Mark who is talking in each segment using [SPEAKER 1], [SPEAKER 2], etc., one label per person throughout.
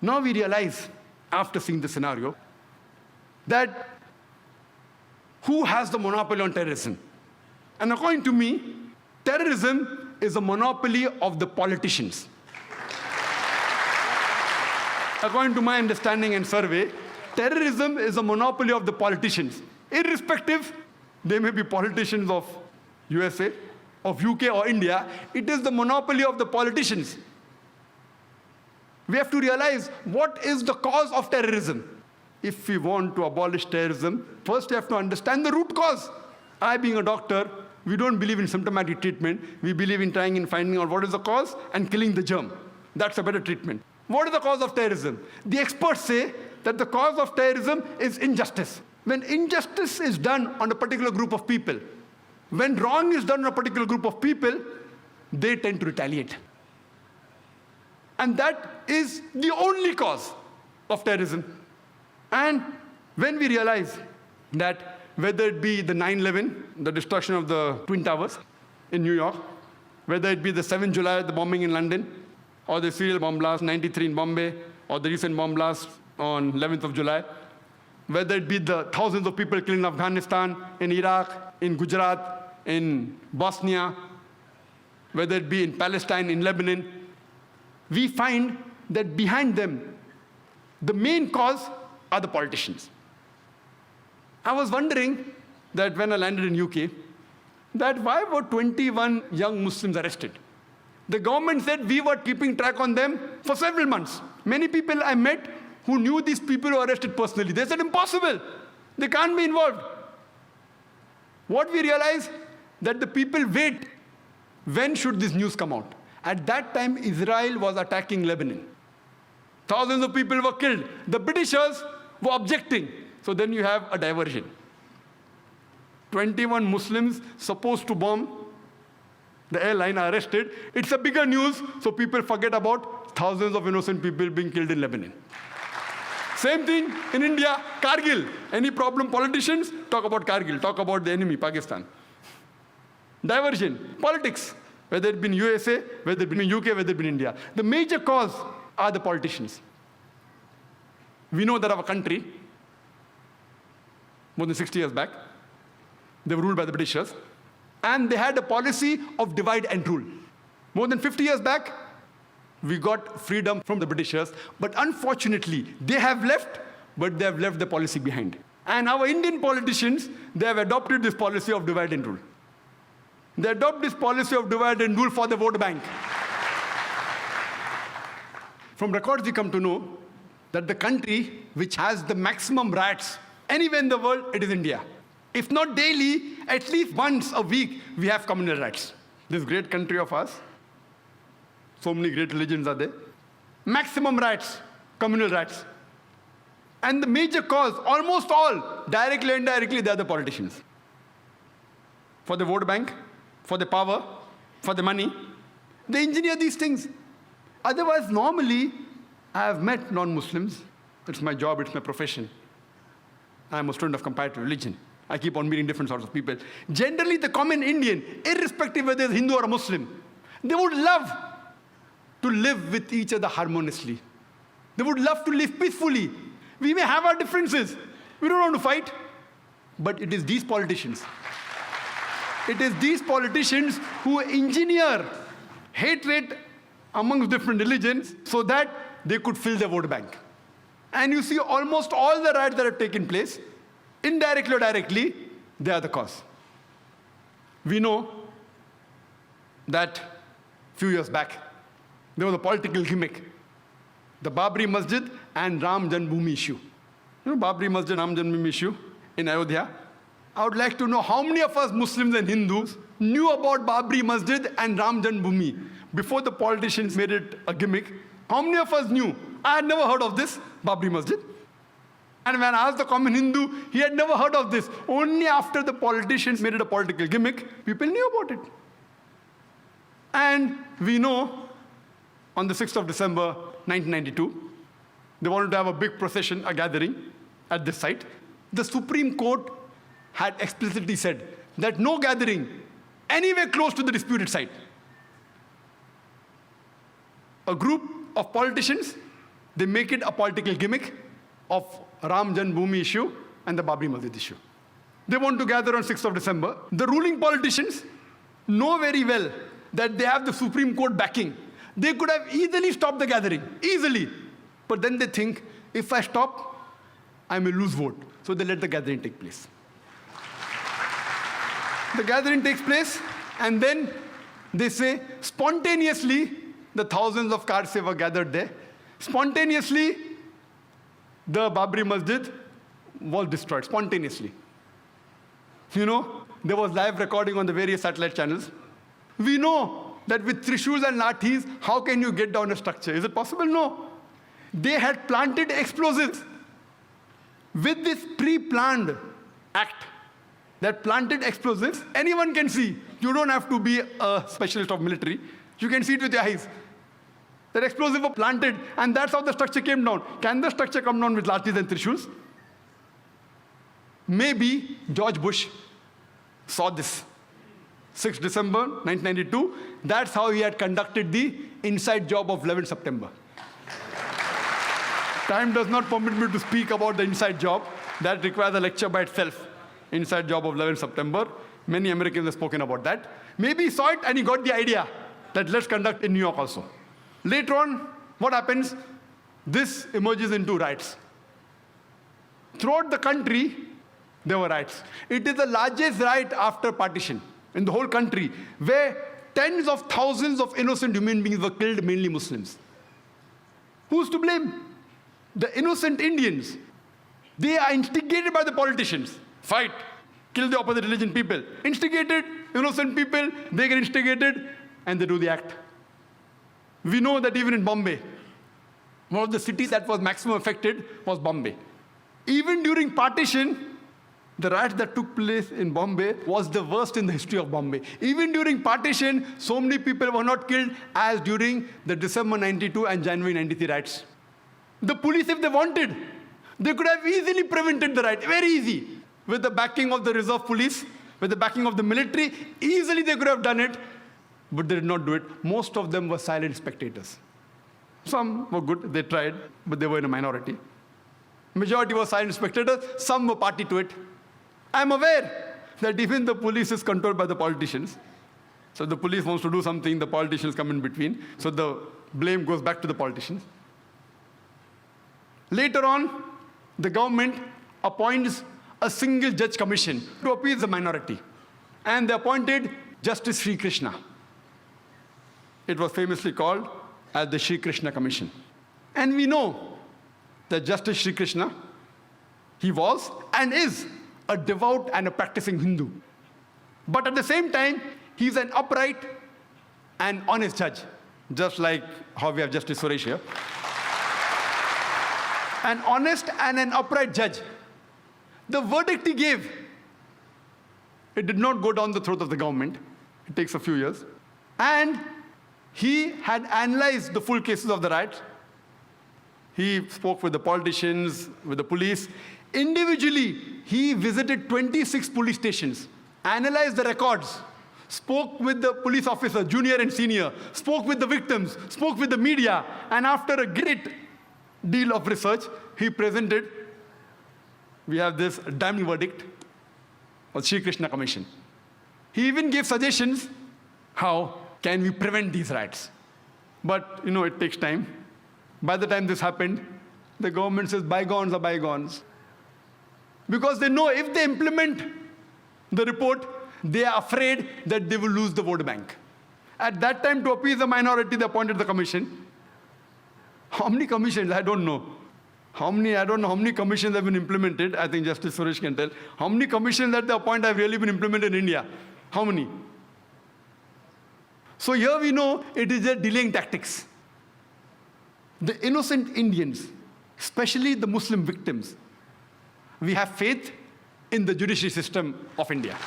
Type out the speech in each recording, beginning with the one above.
[SPEAKER 1] Now we realize, after seeing the scenario, that who has the monopoly on terrorism? And according to me, terrorism is a monopoly of the politicians. According to my understanding and survey, terrorism is a monopoly of the politicians. Irrespective, they may be politicians of USA, of UK or India, it is the monopoly of the politicians. We have to realize what is the cause of terrorism. If we want to abolish terrorism, first we have to understand the root cause. I, being a doctor, we don't believe in symptomatic treatment. We believe in trying and finding out what is the cause and killing the germ. That's a better treatment. What is the cause of terrorism? The experts say that the cause of terrorism is injustice. When injustice is done on a particular group of people, when wrong is done on a particular group of people, they tend to retaliate. And that is the only cause of terrorism. And when we realize that whether it be the 9/11, the destruction of the Twin Towers in New York, whether it be the 7th July, the bombing in London, or the serial bomb blast 93 in Bombay, or the recent bomb blast on 11th of July, whether it be the thousands of people killed in Afghanistan, in Iraq, in Gujarat, in Bosnia, whether it be in Palestine, in Lebanon, we find that behind them, the main cause are the politicians. I was wondering that when I landed in UK, that why were 21 young Muslims arrested? The government said we were keeping track on them for several months. Many people I met who knew these people who were arrested personally. They said, impossible. They can't be involved. What we realized, that the people wait, when should this news come out? At that time, Israel was attacking Lebanon. Thousands of people were killed. The Britishers were objecting. So then you have a diversion. 21 Muslims supposed to bomb the airline are arrested. It's a bigger news, so people forget about thousands of innocent people being killed in Lebanon. Same thing in India, Kargil. Any problem, politicians talk about Kargil, talk about the enemy, Pakistan. Diversion, politics, whether it be in USA, whether it be in UK, whether it be in India. The major cause are the politicians. We know that our country, more than 60 years back, they were ruled by the Britishers, and they had a policy of divide and rule. More than 50 years back, we got freedom from the Britishers, but unfortunately, they have left, but they have left the policy behind. And our Indian politicians, they have adopted this policy of divide and rule. They adopt this policy of divide and rule for the vote bank. From records, we come to know that the country which has the maximum riots anywhere in the world, it is India. If not daily, at least once a week, we have communal riots. This great country of ours, so many great religions are there. Maximum riots, communal riots. And the major cause, almost all, directly or indirectly, they are the politicians. For the vote bank, for the power, for the money, they engineer these things. Otherwise, normally, I have met non-Muslims. It's my job, it's my profession. I'm a student of comparative religion. I keep on meeting different sorts of people. Generally, the common Indian, irrespective whether it's Hindu or a Muslim, they would love to live with each other harmoniously. They would love to live peacefully. We may have our differences. We don't want to fight. But it is these politicians. It is these politicians who engineer hatred amongst different religions so that they could fill their vote bank. And you see almost all the riots that have taken place, indirectly or directly, they are the cause. We know that a few years back, there was a political gimmick. The Babri Masjid and Ram Janmabhoomi issue. You know Babri Masjid, Ram Janmabhoomi issue in Ayodhya? I would like to know how many of us Muslims and Hindus knew about Babri Masjid and Ram Janmabhoomi before the politicians made it a gimmick. How many of us knew? I had never heard of this, Babri Masjid. And when I asked the common Hindu, he had never heard of this. Only after the politicians made it a political gimmick, people knew about it. And we know, on the 6th of December, 1992, they wanted to have a big procession, a gathering at this site. The Supreme Court had explicitly said that no gathering anywhere close to the disputed site. A group of politicians They make it a political gimmick of Ram Janmabhoomi issue and the Babri Masjid issue. They want to gather on 6th of December. The ruling politicians know very well that they have the Supreme Court backing. They could have easily stopped the gathering, easily. But then they think, if I stop, I may lose vote. So they let the gathering take place. The gathering takes place, and then they say, spontaneously, the thousands of cars were gathered there. Spontaneously, the Babri Masjid was destroyed, spontaneously. You know, there was live recording on the various satellite channels. We know that with trishuls and lathis, how can you get down a structure? Is it possible? No. They had planted explosives. With this pre-planned act, that planted explosives, anyone can see. You don't have to be a specialist of military. You can see it with your eyes. That explosive was planted, and that's how the structure came down. Can the structure come down with lathis and trishuls? Maybe George Bush saw this. 6th December 1992, that's how he had conducted the inside job of 11 September. Time does not permit me to speak about the inside job. That requires a lecture by itself. Inside job of 11 September. Many Americans have spoken about that. Maybe he saw it and he got the idea that let's conduct in New York also. Later on, what happens? This emerges into riots. Throughout the country, there were riots. It is the largest riot after partition in the whole country, where tens of thousands of innocent human beings were killed, mainly Muslims. Who's to blame? The innocent Indians. They are instigated by the politicians. Fight, kill the opposite religion people. Instigated, innocent people, they get instigated, and they do the act. We know that even in Bombay, one of the cities that was maximum affected was Bombay. Even during partition, the riots that took place in Bombay was the worst in the history of Bombay. Even during partition, so many people were not killed as during the December 92 and January 93 riots. The police, if they wanted, they could have easily prevented the riot, very easy. With the backing of the reserve police, with the backing of the military, easily they could have done it, but they did not do it. Most of them were silent spectators. Some were good, they tried, but they were in a minority. Majority were silent spectators, some were party to it. I'm aware that even the police is controlled by the politicians. So the police wants to do something, the politicians come in between. So the blame goes back to the politicians. Later on, the government appoints a single judge commission to appease the minority. And they appointed Justice Sri Krishna. It was famously called as the Sri Krishna Commission. And we know that Justice Sri Krishna, he was and is a devout and a practicing Hindu. But at the same time, he's an upright and honest judge, just like how we have Justice Suresh here. An honest and an upright judge. The verdict he gave, it did not go down the throat of the government. It takes a few years. And he had analyzed the full cases of the riot. He spoke with the politicians, with the police. Individually, he visited 26 police stations, analyzed the records, spoke with the police officer, junior and senior, spoke with the victims, spoke with the media, and after a great deal of research, he presented, we have this damning verdict of Sri Krishna Commission. He even gave suggestions, how can we prevent these riots? But, it takes time. By the time this happened, the government says bygones are bygones. Because they know if they implement the report, they are afraid that they will lose the vote bank. At that time, to appease the minority, they appointed the commission. How many commissions? I don't know. I don't know how many commissions have been implemented. I think Justice Suresh can tell. How many commissions that they appoint have really been implemented in India? How many? So here we know it is their delaying tactics. The innocent Indians, especially the Muslim victims, we have faith in the judiciary system of India.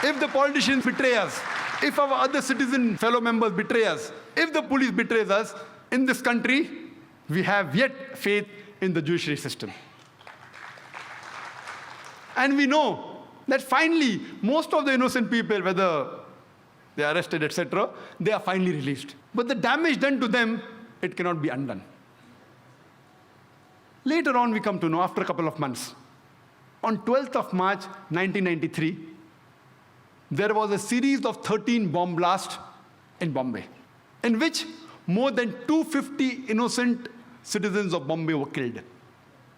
[SPEAKER 1] If the politicians betray us, if our other citizen fellow members betray us, if the police betrays us, in this country, we have yet faith in the judiciary system. And we know that finally, most of the innocent people, whether they are arrested, etc., they are finally released. But the damage done to them, it cannot be undone. Later on, we come to know, after a couple of months, on 12th of March 1993, there was a series of 13 bomb blasts in Bombay, in which more than 250 innocent citizens of Bombay were killed.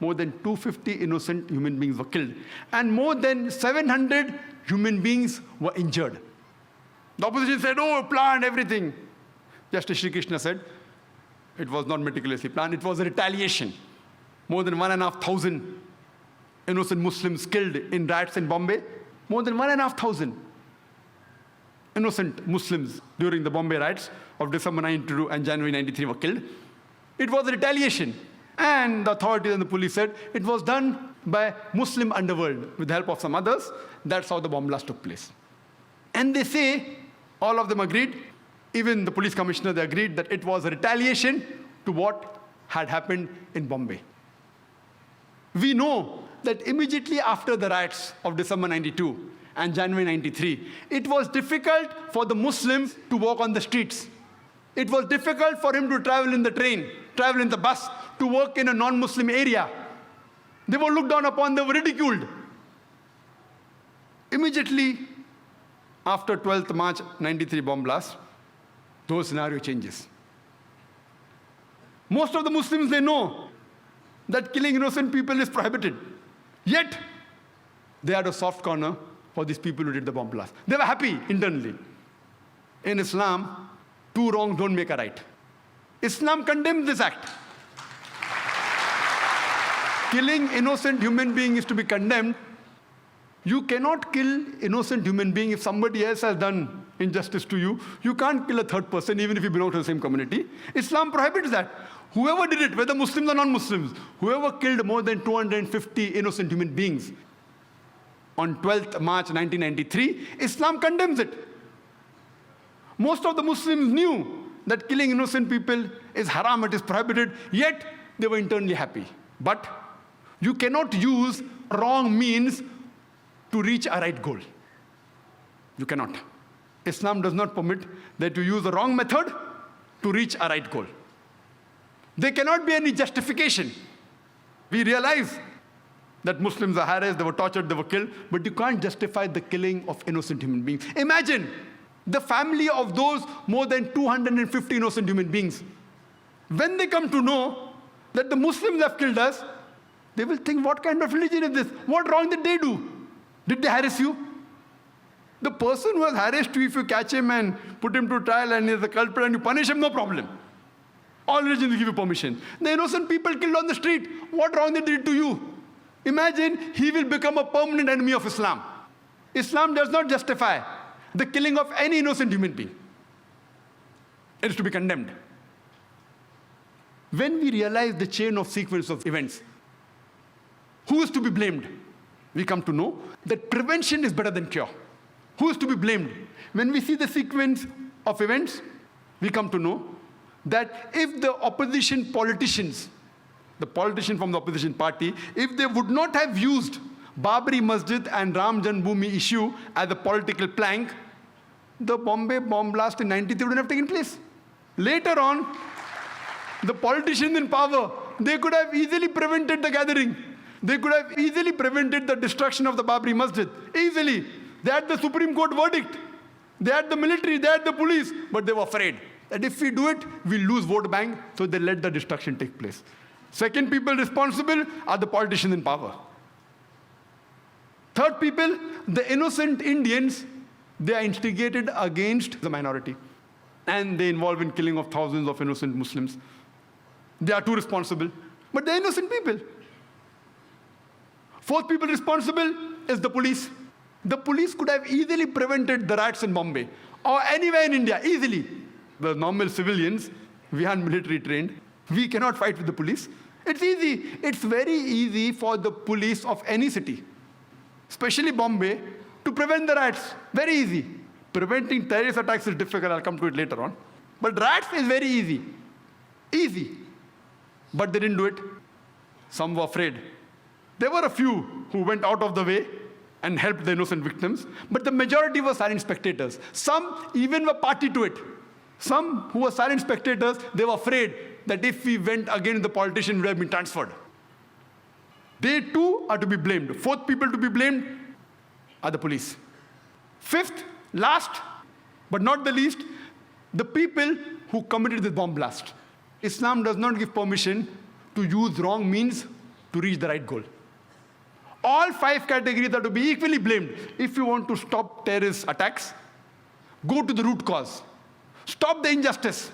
[SPEAKER 1] More than 250 innocent human beings were killed. And more than 700 human beings were injured. The opposition said, oh, planned everything. Justice Shri Krishna said, it was not meticulously planned, it was a retaliation. More than 1,500 innocent Muslims killed in riots in Bombay. More than 1,500 innocent Muslims during the Bombay riots of December 92 and January 93 were killed. It was a retaliation. And the authorities and the police said it was done by Muslim underworld with the help of some others. That's how the bomb blast took place. And they say, all of them agreed, even the police commissioner, they agreed that it was a retaliation to what had happened in Bombay. We know that immediately after the riots of December 92 and January 93, it was difficult for the Muslims to walk on the streets. It was difficult for him to travel in the train, travel in the bus, to work in a non-Muslim area. They were looked down upon, they were ridiculed. Immediately after 12th March 93 bomb blast, those scenario changes. Most of the Muslims, they know that killing innocent people is prohibited. Yet, they had a soft corner for these people who did the bomb blast. They were happy internally. In Islam, two wrongs don't make a right. Islam condemns this act. Killing innocent human being is to be condemned. You cannot kill innocent human being if somebody else has done injustice to you. You can't kill a third person even if you belong to the same community. Islam prohibits that. Whoever did it, whether Muslims or non-Muslims, whoever killed more than 250 innocent human beings on 12th March 1993, Islam condemns it. Most of the Muslims knew that killing innocent people is haram, it is prohibited, yet they were internally happy. But you cannot use wrong means to reach a right goal. You cannot. Islam does not permit that you use the wrong method to reach a right goal. There cannot be any justification. We realize that Muslims are harassed, they were tortured, they were killed, but you can't justify the killing of innocent human beings. Imagine the family of those more than 250 innocent human beings. When they come to know that the Muslims have killed us, they will think, what kind of religion is this? What wrong did they do? Did they harass you? The person who has harassed you, if you catch him and put him to trial and he is a culprit and you punish him, no problem. All religions give you permission. The innocent people killed on the street, what wrong they did to you? Imagine he will become a permanent enemy of Islam. Islam does not justify the killing of any innocent human being. It is to be condemned. When we realize the chain of sequence of events, who is to be blamed? We come to know that prevention is better than cure. Who is to be blamed? When we see the sequence of events, we come to know that if the opposition politicians, the politician from the opposition party, if they would not have used Babri Masjid and Ram Janmabhoomi issue as a political plank, the Bombay bomb blast in 93 wouldn't have taken place. Later on, the politicians in power, they could have easily prevented the gathering. They could have easily prevented the destruction of the Babri Masjid. Easily. They had the Supreme Court verdict. They had the military, they had the police, but they were afraid that if we do it, we'll lose vote bank, so they let the destruction take place. Second people responsible are the politicians in power. Third people, the innocent Indians, they are instigated against the minority. And they involve in killing of thousands of innocent Muslims. They are too responsible, but they're innocent people. Fourth people responsible is the police. The police could have easily prevented the riots in Bombay or anywhere in India, easily. The normal civilians, we aren't military trained. We cannot fight with the police. It's easy. It's very easy for the police of any city, especially Bombay, to prevent the riots. Very easy. Preventing terrorist attacks is difficult. I'll come to it later on. But riots is very easy. Easy. But they didn't do it. Some were afraid. There were a few who went out of the way and helped the innocent victims, but the majority were silent spectators. Some even were party to it. Some who were silent spectators, they were afraid that if we went against the politician, we would have been transferred. They too are to be blamed. Fourth people to be blamed are the police. Fifth, last, but not the least, the people who committed the bomb blast. Islam does not give permission to use wrong means to reach the right goal. All 5 categories are to be equally blamed. If you want to stop terrorist attacks, go to the root cause. Stop the injustice.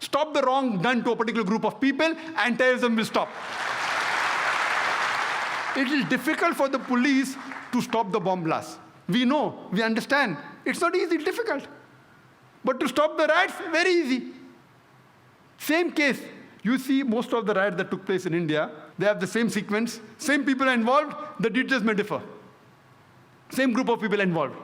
[SPEAKER 1] Stop the wrong done to a particular group of people, and terrorism will stop. It is difficult for the police to stop the bomb blast. We know, we understand. It's not easy, it's difficult. But to stop the riots, very easy. Same case. You see most of the riots that took place in India, they have the same sequence, same people are involved, the details may differ. Same group of people involved.